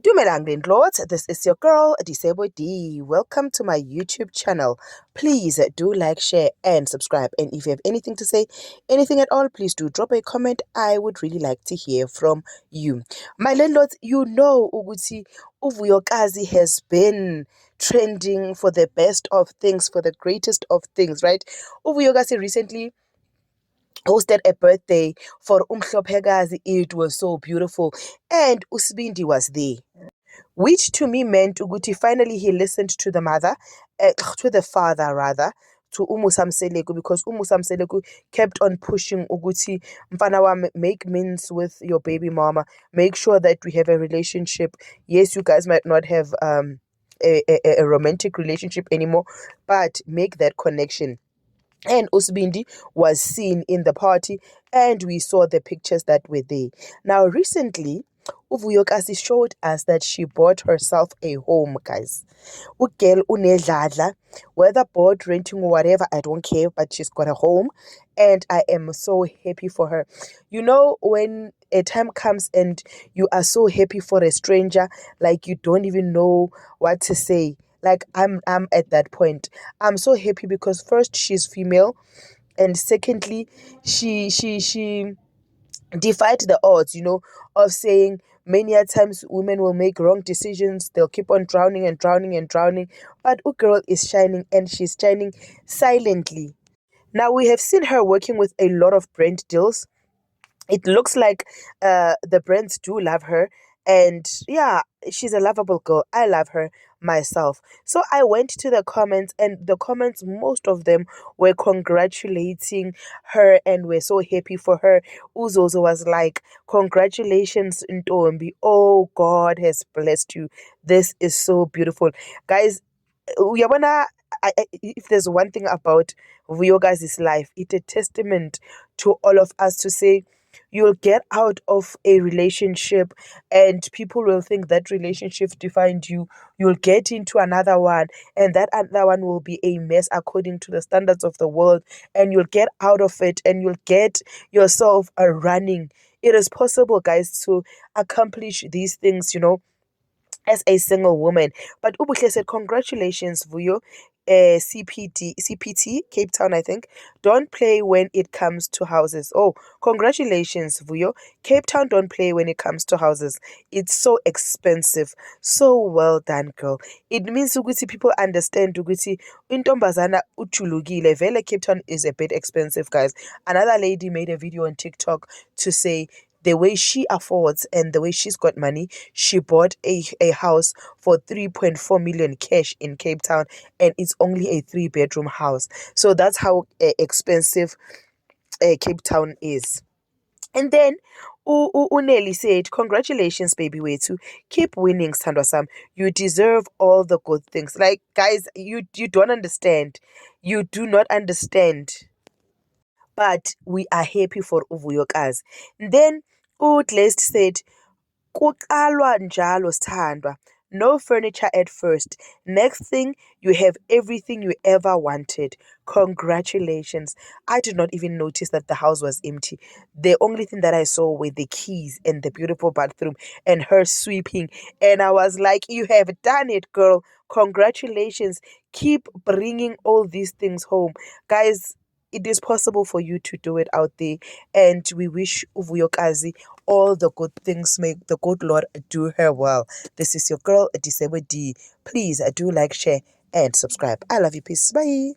Dumelang Lord, this is your girl Disebo D. Welcome to my YouTube channel. Please do like, share, and subscribe. And if you have anything to say, anything at all, please do drop a comment. I would really like to hear from you. My landlords, you know Uguti Uvuyokazi has been trending for the best of things, for the greatest of things, right? Uvuyokazi recently hosted a birthday for Umhlophekazi. It was so beautiful, and Usibindi was there, which to me meant ukuthi finally he listened to the mother, to the father rather, to Umusamseleku, because Umusamseleku kept on pushing ukuthi mfana wami, make means with your baby mama, make sure that we have a relationship. Yes, you guys might not have a romantic relationship anymore, but make that connection. And Usbindi was seen in the party, and we saw the pictures that were there. Now, recently, Uvuyokasi showed us that she bought herself a home, guys. Ugel unedladla, whether bought, renting, or whatever, I don't care, but she's got a home, and I am so happy for her. You know, when a time comes and you are so happy for a stranger, like you don't even know what to say. Like I'm at that point. I'm so happy because first she's female, and secondly, she defied the odds, of saying many a times women will make wrong decisions, they'll keep on drowning and drowning and drowning. But girl is shining, and she's shining silently. Now we have seen her working with a lot of brand deals. It looks like the brands do love her, and yeah, she's a lovable girl. I love her myself. So I went to the comments, and the comments, most of them were congratulating her and were so happy for her. Uzozo was like, congratulations Ntombi, oh, God has blessed you, this is so beautiful. Guys, uyabona, if there's one thing about Vuyokazi's life, it's a testament to all of us to say you'll get out of a relationship and people will think that relationship defined you. You'll get into another one, and that other one will be a mess according to the standards of the world, and you'll get out of it and you'll get yourself a running. It is possible, guys, to accomplish these things, as a single woman. But Ubuhle said, congratulations, Vuyo. CPT, Cape Town, I think. Don't play when it comes to houses. Oh, congratulations, Vuyo. Cape Town don't play when it comes to houses. It's so expensive. So well done, girl. It means ukuthi people understand ukuthi intombazana uchulugile. Vele Cape Town is a bit expensive, guys. Another lady made a video on TikTok to say the way she affords and the way she's got money, she bought a house for 3.4 million cash in Cape Town, and it's only a 3-bedroom house. So that's how expensive Cape Town is. And then Uneli said, congratulations, baby Wetu. Keep winning, Sandwa Sam. You deserve all the good things. Like, guys, you don't understand. You do not understand. But we are happy for Uvuyokazi. Then Utlest said, kuqalwa njalo Sithandwa. No furniture at first. Next thing, you have everything you ever wanted. Congratulations. I did not even notice that the house was empty. The only thing that I saw were the keys and the beautiful bathroom and her sweeping. And I was like, you have done it, girl. Congratulations. Keep bringing all these things home. Guys, it is possible for you to do it out there, and we wish Uvuyokazi all the good things. May the good Lord do her well. This is your girl Disebo D. Please do like, share, and subscribe. I love you. Peace. Bye.